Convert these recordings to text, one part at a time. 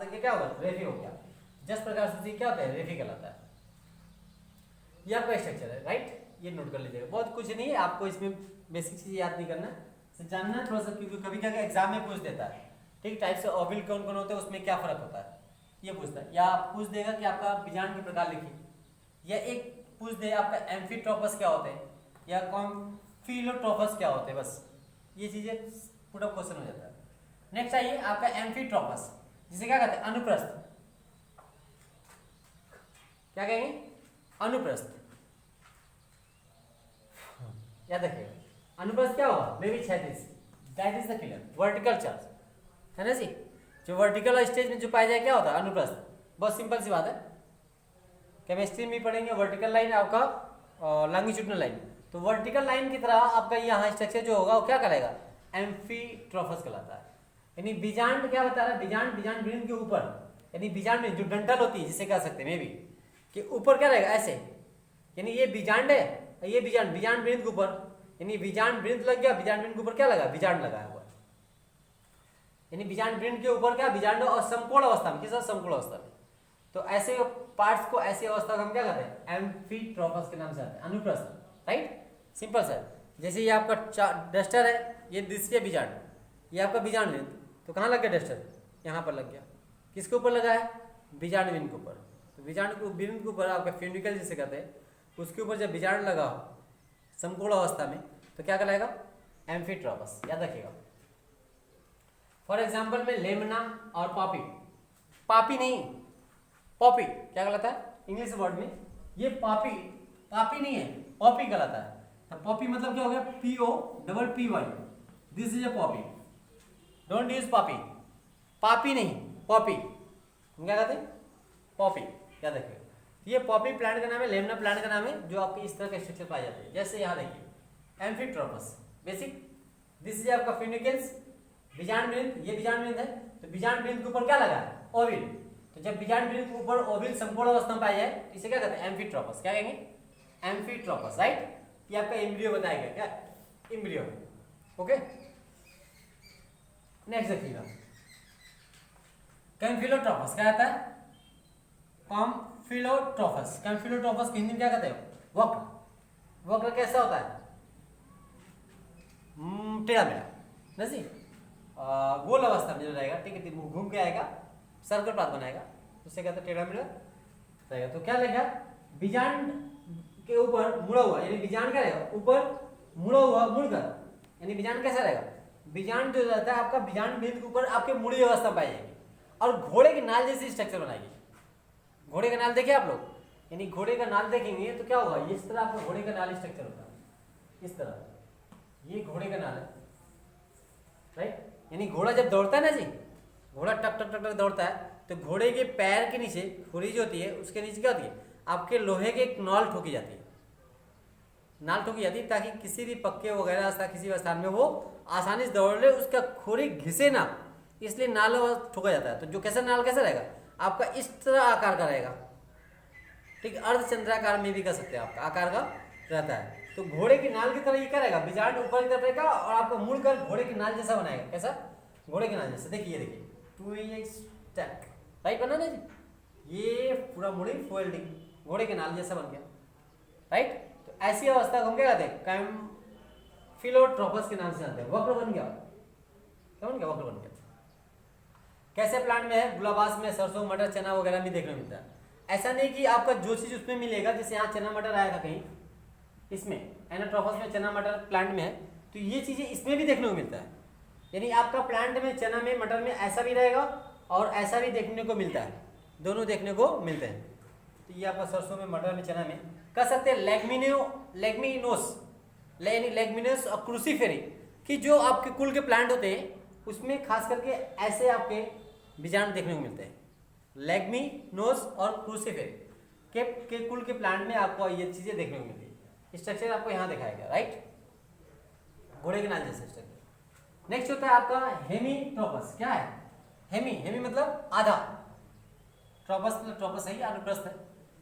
तक क्या होगा, रेफी हो गया। जस प्रकार से क्या होता है, रेफी कहलाता है। ये आपका स्ट्रक्चर है, राइट। ये नोट कर लीजिएगा, बहुत कुछ नहीं है, आपको इसमें बेसिक चीजें याद नहीं करना, जानना थोड़ा सा, क्योंकि कभी क्या एग्जाम में पूछ देता है, ठीक। टाइप से ओविल कौन कौन होते हैं, उसमें क्या फर्क होता है, ये पूछता है। या पूछ देगा कि आपका बीजांड के प्रकार लिखिए, या एक पूछ दे आपका एम्फीट्रोपस क्या होते हैं, या कॉम्फिलोट्रोपस क्या होते हैं, बस ये चीजें पूरा क्वेश्चन हो जाता है। नेक्स्ट आइए आपका एम्फीट्रोपस, जिसे क्या कहते हैं, अनुप्रस्थ। क्या कहेंगे, अनुप्रस्थ। याद रखिएगा, अनुप्रस्थ क्या होगा, मे बी क्षैतिज, that is the figure, vertical charge है ना जी। जो वर्टिकल स्टेज में जो पाया जाए क्या होता है, अनुप्रस्थ। बहुत सिंपल सी बात है, केमिस्ट्री में पढ़ेंगे वर्टिकल लाइन आपका लॉन्गिट्यूडिनल लाइन, तो वर्टिकल लाइन की तरह आपका यहाँ स्ट्रक्चर जो होगा वो क्या कहलाएगा, एम्फीट्रोपस कहलाता है। यानी बीजांड क्या बता रहा है, बीजांड वृंद के ऊपर, यानी बीजांड जो डंठल होती है जिसे कह सकते हैं मे बी, कि ऊपर क्या रहेगा ऐसे, यानी ये बीजांड है, ये बीजांड वृंद के ऊपर, यानी बीजांड वृंद लग गया, बीजांड वृंद के ऊपर क्या लगा, बीजांड लगा हुआ, यानी बीजांड वृंद के ऊपर क्या, बीजांड और संपूर्ण अवस्था में, किस संपूर्ण अवस्था में। तो ऐसे पार्ट्स को, ऐसी अवस्था को हम क्या कहते हैं, एम्फीट्रोपस के नाम से आते हैं, अनुप्रस्थ, राइट। सिंपल सर, जैसे ये आपका डस्टर है, ये दृश्य बीजांड, ये आपका बीजांड वृंद, तो कहाँ लग गया डस्टर, यहाँ पर लग गया, किसके ऊपर लगा है, बीजांड वृंद के ऊपर। तो बीजांड वृंद के ऊपर आपका फ्यूनिकल जिसे कहते हैं, उसके ऊपर जब बीजांड लगा हो संपूर्ण अवस्था में, तो क्या कहलाएगा, एम्फीट्रोपस, याद रखिएगा। फॉर एग्जाम्पल में लेमना और पॉपी, पापी नहीं पॉपी क्या कहलाता है इंग्लिश वर्ड में, ये पापी नहीं है, पॉपी कहलाता है। तो पॉपी मतलब क्या हो गया, POPPY, this is a Poppy, don't use Poppy, पापी नहीं पॉपी, हम क्या कहते हैं, पॉपी, याद रखिएगा। ये पॉपी प्लांट का नाम है, लेमना प्लांट का नाम है, जो आपके इस तरह के स्ट्रक्चर पाए जाते हैं। जैसे यहाँ देखिए एम्फीट्रोपस, बेसिक, दिस इज आपका फ्यूनिकल्स, बीजांड वृंद, ये बीजांड वृंद है, तो बीजांड वृंद के ऊपर क्या लगा है, ओविल, तो जब बीजांड वृंद के ऊपर ओविल संपूर्ण अवस्था में पाया जाए तो इसे क्या कहते हैं, एम्फीट्रोपस, क्या कहेंगे, एम्फीट्रोपस, राइट। ये आपका एम्ब्रियो बताया गया, क्या एम्ब्रियो, ओके। नेक्स्ट देखिएगा, कैम्फिलोट्रोपस क्या आता है, कॉम्फिलोट्रोपस, कैम्फिलोट्रोपस हिंदी में क्या कहते हैं, वक्र। वक्र कैसा होता है, टेढ़ा मेढ़ा ना जी, गोल अवस्था में जो रहेगा, ठीक है, घूम के आएगा, सर्कल पाथ बनाएगा, उससे कहते हैं टेढ़ा मेढ़ा रहेगा। तो क्या रहेगा, बीजांड के ऊपर मुड़ा हुआ, यानी बीजांड क्या रहेगा, ऊपर मुड़ा हुआ, मुड़कर, यानी बीजांड कैसा रहेगा, बीजांड जो रहता है आपका बीजांड वृंद के ऊपर आपके मुड़ी अवस्था पाई जाएगी, और घोड़े की नाल जैसी स्ट्रक्चर बनाएगी। घोड़े का नाल देखिए आप लोग, यानी घोड़े का नाल देखेंगे तो क्या होगा, इस तरह आपका घोड़े का नाल स्ट्रक्चर होता है, इस तरह, ये घोड़े का नाल है, राइट। यानी घोड़ा जब दौड़ता है ना जी, घोड़ा टक टक टक टक दौड़ता है, तो घोड़े के पैर के नीचे खुरी जो होती है, उसके नीचे क्या होती है, आपके लोहे के एक नाल ठोकी जाती है, नाल ठोकी जाती है, ताकि किसी भी पक्के वगैरह किसी भी स्थान में वो आसानी से दौड़ ले, उसका खुरी घिसे ना, इसलिए नाल ठोका जाता है। तो जो कैसा नाल कैसा रहेगा, आपका इस तरह आकार का रहेगा, ठीक, अर्धचंद्राकार में भी कर सकते हैं, आपका आकार का रहता है। तो घोड़े की नाल की तरह ये क्या रहेगा, बीजांड ऊपर की तरफ रहेगा, और आपका मुड़कर घोड़े की नाल जैसा बनाएगा, कैसा, घोड़े की नाल जैसा। देखिए देखिए 2x स्टेप, राइट बना ना जी, ये पूरा मुड़ी फोल्डिंग घोड़े के नाल जैसा बन गया, राइट। तो ऐसी अवस्था को हम क्या कहते हैं, कैम्फिलोट्रोपस के नाम से जानते हैं, वक्र बन गया, क्या बन गया, वक्र बन गया। कैसे प्लांट में है, गुलाबास में सरसों मटर चना वगैरह भी देखने को मिलता है। ऐसा नहीं कि आपका जो चीज उसमें मिलेगा, जैसे यहाँ चना मटर आया था कहीं, इसमें एनाट्रोपस में चना मटर प्लांट में है, तो ये चीजें इसमें भी देखने को मिलता है। यानी आपका प्लांट में चना में मटर में ऐसा भी रहेगा और ऐसा भी देखने को मिलता है, दोनों देखने को मिलते हैं। तो ये आपका सरसों में मटर में चना में कह सकते हैं लेग्मिनोस और क्रूसीफेरी, कि जो आपके कुल के प्लांट होते हैं उसमें खास करके ऐसे आपके बीजांड देखने को मिलते हैं, लेग्मिनोस और क्रूसीफेरी के कुल के प्लांट में आपको ये चीजें देखने को मिलती है। स्ट्रक्चर आपको यहाँ दिखाया गया, राइट, घोड़े के नाल जैसे स्ट्रक्चर। नेक्स्ट होता है आपका हेमीट्रोपस, क्या है, हेमी मतलब आधा, ट्रोपस है, अनुप्रस्थ है,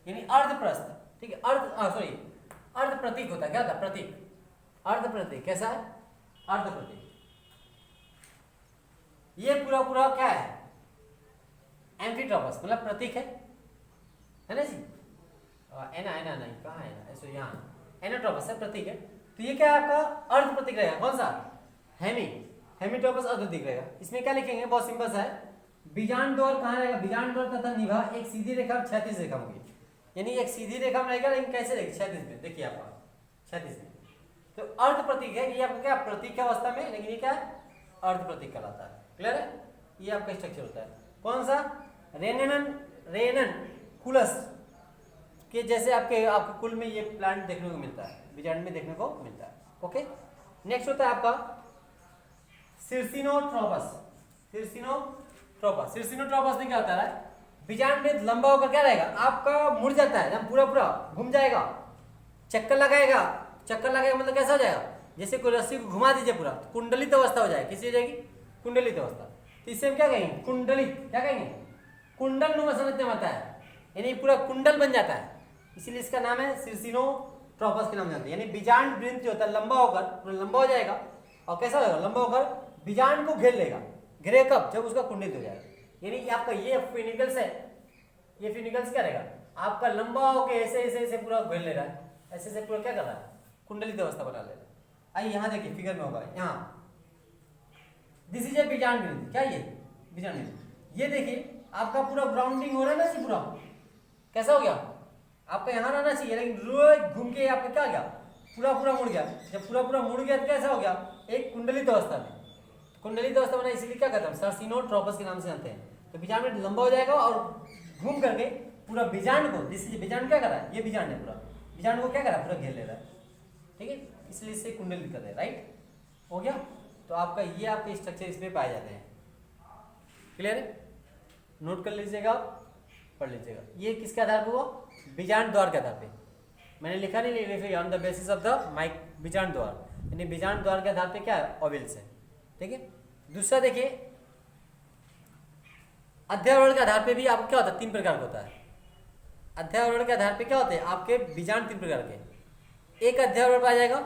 यानी अर्धप्रस्थ, ठीक है, अर्ध प्रतीक होता है, क्या होता है, प्रतीक, अर्ध प्रतीक, कैसा है, अर्ध प्रतीक। ये पूरा क्या है, एम्फीट्रोपस मतलब प्रतीक है ना जी। एना एना नहीं, कहाँ है एना, ऐसे यहाँ एनाट्रोपस है, प्रतीक है। तो ये क्या है आपका अर्ध प्रतीक रहेगा, कौन सा, हेमीट्रोपस अर्ध प्रतीक रहेगा। इसमें क्या लिखेंगे, बहुत सिंपल सा है, बीजांड द्वार कहाँ रहेगा, बीजांड द्वार तथा निभा एक सीधी रेखा और क्षैतिज रेखा होगी, यानी एक सीधी रेखा में रहेगा, लेकिन कैसे रहेगी, क्षैतिज में, देखिए आपका क्षैतिज में। तो अर्ध प्रतीक है, ये आपका क्या प्रतीक की अवस्था में, लेकिन ये क्या है अर्ध प्रतीक कहलाता है। क्लियर है, ये आपका स्ट्रक्चर होता है। कौन सा, रेननकुलस के जैसे आपके कुल में ये प्लांट देखने को मिलता है, बीजांड में देखने को मिलता है। ओके, नेक्स्ट होता है आपका सिरसिनोट्रोपस। सिरसिनोट्रोपस में क्या होता है, बीजांड में लंबा होकर क्या रहेगा आपका, मुड़ जाता है, जब पूरा पूरा घूम जाएगा, चक्कर लगाएगा मतलब कैसा हो जाएगा, जैसे कोई रस्सी को घुमा दीजिए पूरा, तो कुंडलित अवस्था हो जाएगी, किसी हो जाएगी कुंडलित अवस्था। तो इससे हम क्या कहेंगे, कुंडलित, क्या कहेंगे, कुंडल नुमा संरचना बनता है, यानी पूरा कुंडल बन जाता है, इसीलिए इसका नाम है सिरसिनोट्रोपस के नाम से, यानी बीजांड वृंत जो होता है लंबा होकर पूरा लंबा हो जाएगा, और कैसा होगा, लंबा होकर बीजांड को घेर लेगा। घेरे कब, जब उसका कुंडलित हो जाएगा, यानी आपका ये फिनिकल्स है, ये फिनिकल्स क्या रहेगा आपका लंबा होकर ऐसे ऐसे ऐसे पूरा घेर ले रहा है, ऐसे ऐसे पूरा क्या कर रहा है, कुंडलित अवस्था बना ले रहा है। आइए यहाँ देखिए फिगर में होगा, यहाँ दिस इज ए बीजांड वृंत, क्या ये बीजांड वृंत, ये देखिए आपका पूरा ग्राउंडिंग हो रहा है ना जी, पूरा कैसा हो गया, आपका यहाँ रहना चाहिए, लेकिन रोज घूम के आपका क्या गया, पूरा पूरा मुड़ गया। जब पूरा पूरा मुड़ गया तो कैसा हो गया, एक कुंडलित अवस्था में, कुंडलित अवस्था बना, इसीलिए क्या कहते हैं सिरसिनोट्रोपस के नाम से जानते हैं। तो बीजांड में लंबा हो जाएगा और घूम करके पूरा बीजांड को, बीजांड क्या कर रहा है, ये बीजांड है, पूरा बीजांड को क्या कर रहा है, पूरा घेर ले रहा है, ठीक है, इसलिए इससे कुंडलित करते हैं। राइट, हो गया। तो आपका ये आपके स्ट्रक्चर इसमें पाए जाते हैं। क्लियर है, नोट कर लीजिएगा, पढ़ लीजिएगा। ये किसके आधार पर हुआ, बीजांड द्वार के आधार पे, मैंने लिखा नहीं, लिखा on the basis of the माइक बीजांड द्वार, यानी बीजांड द्वार के आधार पे क्या है, ओवल्स है, ठीक है। दूसरा देखिए, अध्यावरण के आधार पे भी आपको क्या होता है, 3 प्रकार का होता है। अध्यावरण के आधार पे क्या होते हैं आपके बीजांड 3 प्रकार के, एक अध्यावरण पाया जाएगा,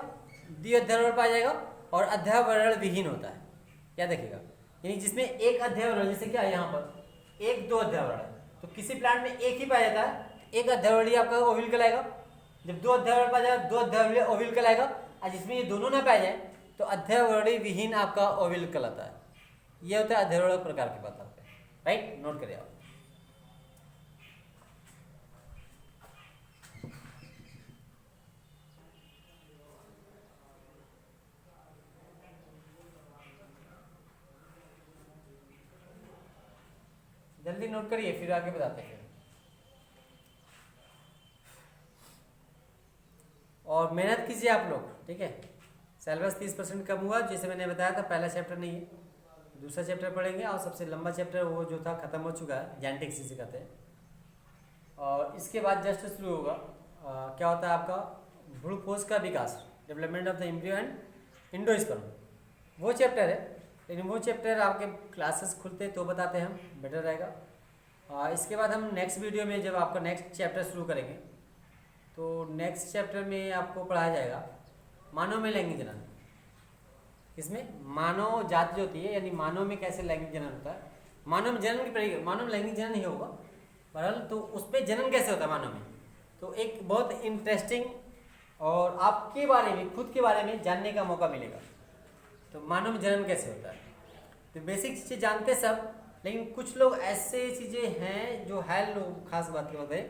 द्विअध्यावरण पाया जाएगा, और अध्यावरण विहीन होता है। क्या देखिएगा, यानी जिसमें एक अध्यावरण, जैसे क्या है यहाँ पर 1-2 अध्यावरण है, तो किसी प्लांट में एक ही पाया जाता है, एक अध्यावरण आपका ओविल कहलाएगा। जब 2 अध्यावरण पाया जाएगा, 2 अध्यावरण ओविल कहलाएगा, और जिसमें ये दोनों ना पाया जाए तो अध्यावरण विहीन आपका ओविल कहलाता है। ये होता है अध्यावरण प्रकार की बात आपके। राइट, नोट करिए आप। जल्दी नोट करिए, फिर आगे बताते हैं। और मेहनत कीजिए आप लोग, ठीक है। सिलेबस 30% कम हुआ, जैसे मैंने बताया था, पहला चैप्टर नहीं है, दूसरा चैप्टर पढ़ेंगे, और सबसे लंबा चैप्टर वो जो था खत्म हो चुका है, जेनेटिक्स जिसे कहते हैं। और इसके बाद जस्ट शुरू होगा क्या होता है आपका भ्रूणकोश का विकास, development of the embryo and endosperm, वो चैप्टर है। लेकिन वो चैप्टर आपके क्लासेस खुलते तो बताते हम, बेटर रहेगा। इसके बाद हम नेक्स्ट वीडियो में जब आपका नेक्स्ट चैप्टर शुरू करेंगे, तो नेक्स्ट चैप्टर में आपको पढ़ाया जाएगा मानव में लैंगिक जनन। इसमें मानव जाति जो होती है, यानी मानव में कैसे लैंगिक जनन होता है, मानव में जनन की पढ़ेगी, मानव लैंगिक जनन ही होगा बहरहाल, तो उस पर जनन कैसे होता है मानव में, तो एक बहुत इंटरेस्टिंग और आपके बारे में, खुद के बारे में जानने का मौका मिलेगा। तो मानव में जनन कैसे होता है, तो बेसिक चीज़ें जानते सब, लेकिन कुछ लोग ऐसे चीज़ें हैं जो है लोग, खास बात के बताए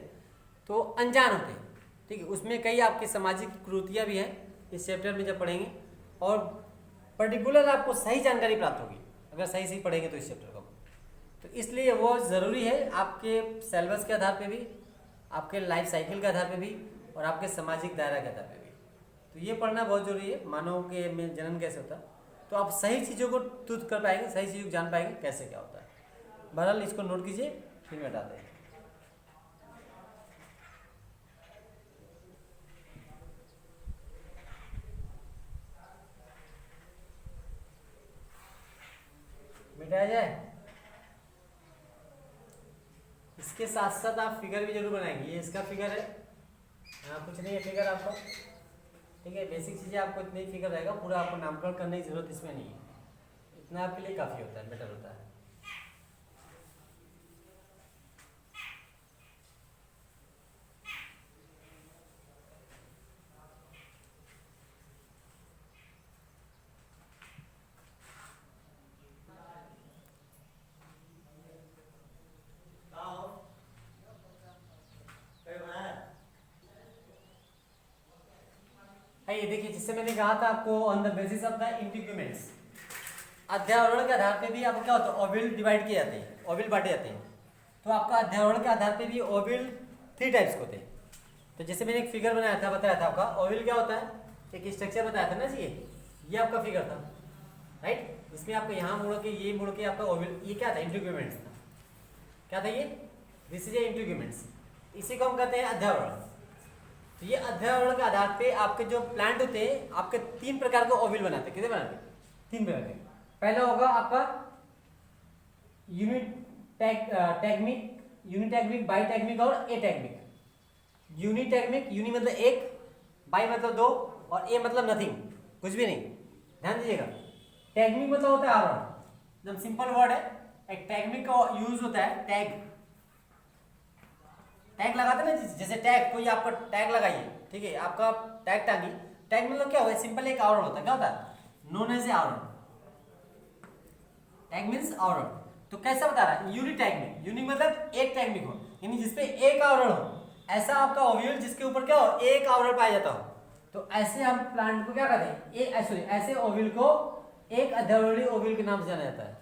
तो अनजान होते हैं, ठीक है। उसमें कई आपकी सामाजिक कुरीतियाँ भी हैं, इस चैप्टर में जब पढ़ेंगे, और पर्टिकुलर आपको सही जानकारी प्राप्त होगी अगर सही सही पढ़ेंगे तो इस चैप्टर को। तो इसलिए वो ज़रूरी है आपके सिलेबस के आधार पे भी, आपके लाइफ साइकिल के आधार पे भी, और आपके सामाजिक दायरा के आधार पे भी। तो ये पढ़ना बहुत ज़रूरी है, मानव के में जनन कैसे होता है, तो आप सही चीज़ों को तुद कर पाएंगे, सही चीज़ों को जान पाएंगे कैसे क्या होता है। बहरहाल इसको नोट कीजिए, फिर बताते हैं। मिटाया जाए, इसके साथ साथ आप फिगर भी जरूर बनाएंगे। ये इसका फिगर है, यहाँ कुछ नहीं है फिगर आपका, ठीक है। बेसिक चीज़ें आपको इतनी फिगर रहेगा, पूरा आपको नामकरण करने की जरूरत इसमें नहीं है, इतना आपके लिए काफ़ी होता है, बेटर होता है। आइए देखिए, जिससे मैंने कहा था आपको on the basis of the integuments, अध्यावरण के आधार पे भी आपको क्या होता है, ओव्यूल डिवाइड किए जाते हैं, ओव्यूल बांटे जाते हैं। तो आपका अध्यावरण के आधार पे भी ओव्यूल 3 टाइप्स के होते हैं। तो जैसे मैंने एक फिगर बनाया था, बताया था आपका ओव्यूल क्या होता है, एक स्ट्रक्चर बताया था ना जी, ये आपका फिगर था राइट, इसमें आपको यहाँ मुड़ के ये मुड़ के आपका ओव्यूल, ये क्या था, इंटीग्यूमेंट्स था। क्या था ये, दिस इज ए इंटीग्यूमेंट्स, इसी को हम कहते हैं अध्यावरण। तो ये अध्यावरण के आधार पे आपके जो प्लांट होते हैं, आपके 3 प्रकार के ओव्यूल बनाते हैं। कितने बनाते हैं, 3 प्रकार के। पहला होगा आपका यूनिटैग्मिक, यूनिटैग्मिक, बाइटैग्मिक और एटैग्मिक। यूनिटैग्मिक, यूनि मतलब एक, बाई मतलब 2 और ए मतलब नथिंग, कुछ भी नहीं, ध्यान दीजिएगा। टैग्मिक मतलब होता है आवरण, एकदम सिंपल वर्ड है। एक टैग्मिक का यूज होता है, टैग, टैग लगाते ना, जैसे टैग, कोई आपका टैग लगाइए, ठीक है, आपका टैग टांगी, टैग मतलब क्या होगा, सिंपल एक आवरण होता है, क्या होता है, नोन एज ए आवरण। टैग मींस आवरण। तो कैसा बता रहा है, यूनिटैग्मिक, यूनि मतलब एक टैग्मिक हो, यानी जिसपे एक आवरण हो, ऐसा आपका ओव्यूल जिसके ऊपर क्या हो, एक आवरण पाया जाता हो। तो ऐसे हम प्लांट को क्या कहते हैं, सॉरी, ऐसे ओव्यूल को एक अध्यावरणीय ओव्यूल के नाम से जाना जाता है,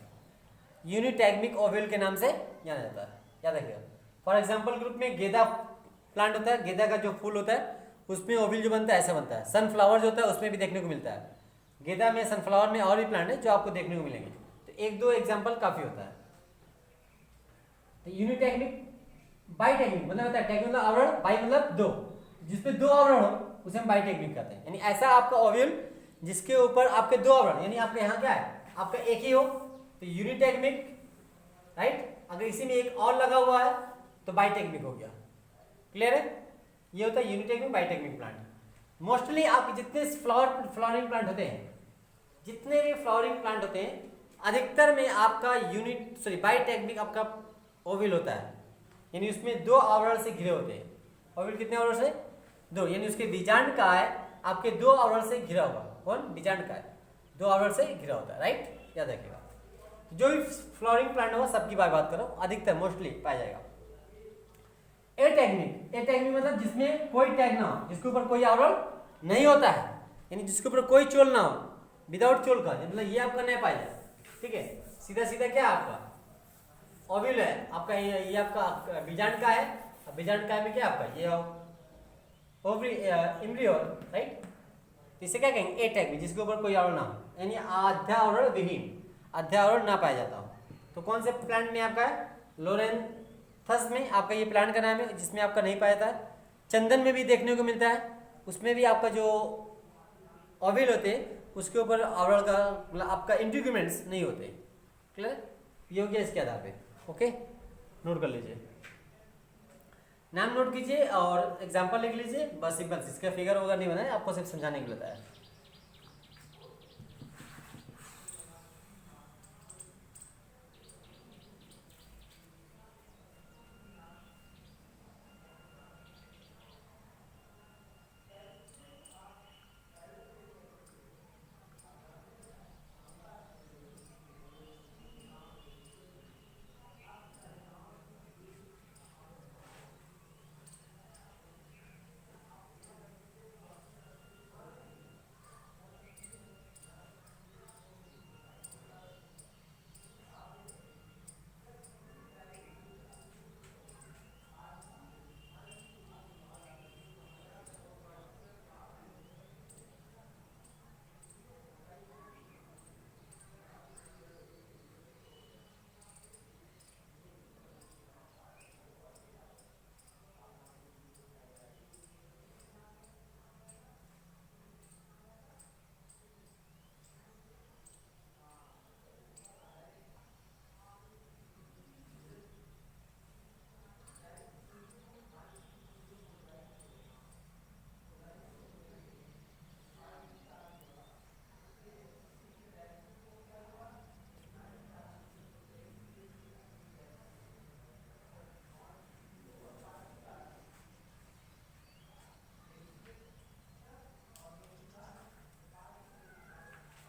यूनिटैग्मिक ओव्यूल के नाम से जाना जाता है, याद रखिएगा। फॉर एग्जाम्पल ग्रुप में गेंदा प्लांट होता है, गेंदा का जो फूल होता है उसमें ओव्यूल जो बनता है ऐसा बनता है। सनफ्लावर जो होता है उसमें भी देखने को मिलता है, गेंदा में, सनफ्लावर में और भी प्लांट है जो आपको देखने को मिलेंगे। तो 1-2 एग्जाम्पल काफी होता है। तो यूनिटैग्मिक, बाइटैग्मिक मतलब होता है, टैग मतलब आवरण, बाई मतलब 2, जिसपे 2 आवरण हो उसे हम बाइटैग्मिक कहते हैं। यानी ऐसा आपका ओव्यूल जिसके ऊपर आपके 2 आवरण, यानी आपके यहाँ क्या है, आपका एक ही हो तो यूनिटैग्मिक राइट, अगर इसी में एक और लगा हुआ है तो बाइटैग्मिक हो गया। क्लियर है, ये होता है यूनिटैग्मिक, बाइटैग्मिक प्लांट। मोस्टली आपके जितने फ्लावरिंग प्लांट होते हैं, जितने भी फ्लावरिंग प्लांट होते हैं, अधिकतर में आपका बाइटैग्मिक आपका ओव्यूल होता है, यानी उसमें 2 आवरण से घिरे होते हैं। ओव्यूल कितने आवरण से, 2, यानी उसके बीजांड का है आपके 2 आवरण से घिरा हुआ। कौन, बीजांड का है 2 आवरण से घिरा होता है, राइट, याद रखिएगा। जो भी फ्लावरिंग प्लांट होगा सबकी बात करो, अधिकतर मोस्टली पाया जाएगा। एटैग्मिक, एटैग्मिक मतलब जिसमें कोई टैग ना हो, जिसके ऊपर कोई आवरण नहीं होता है, यानी जिसके ऊपर कोई चोल ना हो, विदाउट चोल का, मतलब ये आपका नहीं पाया जाए, ठीक है, सीधा सीधा क्या आपका ओव्यूल है आपका, ये आपका बीजांड का है, बीजांड का में क्या आपका ये ओवरी एम्ब्रियो राइट। इसे क्या कहेंगे, एटैग्मिक, जिसके ऊपर कोई आवरण ना हो, यानी अध्यावरण विहीन, अध्यावरण ना पाया जाता हो। तो कौन से प्लांट में आपका है, लोरेंथस में आपका ये प्लांट का नाम है, जिसमें आपका नहीं पाया जाता है। चंदन में भी देखने को मिलता है, उसमें भी आपका जो ओव्यूल होते हैं उसके ऊपर आवरण का मतलब आपका इंटीग्यूमेंट्स नहीं होते। क्लियर, ये हो गया इसके आधार पे। ओके, नोट कर लीजिए, नाम नोट कीजिए और एग्जांपल लिख लीजिए, बस सिंपल। इसका फिगर वगैरह नहीं बनाया, आपको सिर्फ समझाने के लिए बताया।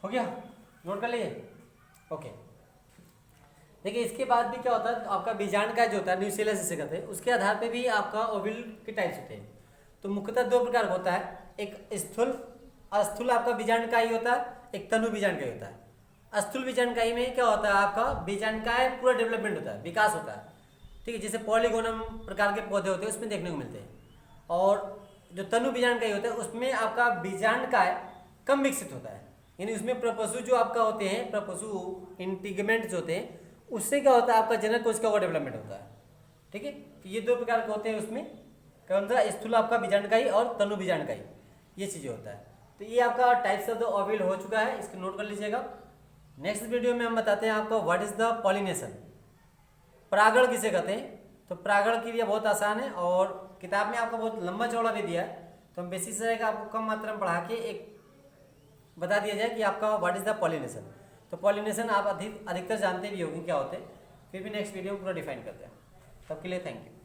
हो गया, नोट कर लीजिए। ओके, देखिए इसके बाद भी क्या होता है, आपका बीजांड का जो होता है, न्यूक्लियस जिसे कहते हैं, उसके आधार पे भी आपका ओव्यूल के टाइप्स होते हैं। तो मुख्यतः 2 प्रकार का होता है, एक स्थूल स्थूल आपका बीजांडकाई होता है, एक तनु बीजांडकाई होता है। स्थूल बीजांडकाई में क्या होता है, आपका बीजांडकाय पूरा डेवलपमेंट होता है, विकास होता है, ठीक है, जैसे पॉलीगोनम प्रकार के पौधे होते हैं उसमें देखने को मिलते हैं। और जो तनु बीजांडकाई होता है उसमें आपका बीजांडकाय कम विकसित होता है, यानी उसमें प्रपशु जो आपका होते हैं, प्रपशु इंटीगमेंट्स होते हैं, उससे क्या होता है आपका जनक कोशिका का डेवलपमेंट होता है, ठीक है। तो ये दो प्रकार के होते हैं उसमें, कौन सा, स्थूल आपका बीजांडकाई और तनु बीजांडकाई, ये चीज़ें होता है। तो ये आपका टाइप्स ऑफ द ओव्यूल हो चुका है, इसको नोट कर लीजिएगा। नेक्स्ट वीडियो में हम बताते हैं आपको व्हाट इज द पॉलिनेशन, परागण किसे कहते हैं। तो परागण की क्रिया बहुत आसान है और किताब में आपको बहुत लंबा चौड़ा दे दिया है, तो हम बेसिस रहेगा आपको कम मात्रा में पढ़ा के एक बता दिया जाए कि आपका व्हाट इज द पॉलिनेशन। तो पॉलिनेशन आप अधिकतर जानते भी होंगे क्या होते हैं, फिर भी नेक्स्ट वीडियो में पूरा डिफाइन करते हैं। तब के लिए थैंक यू।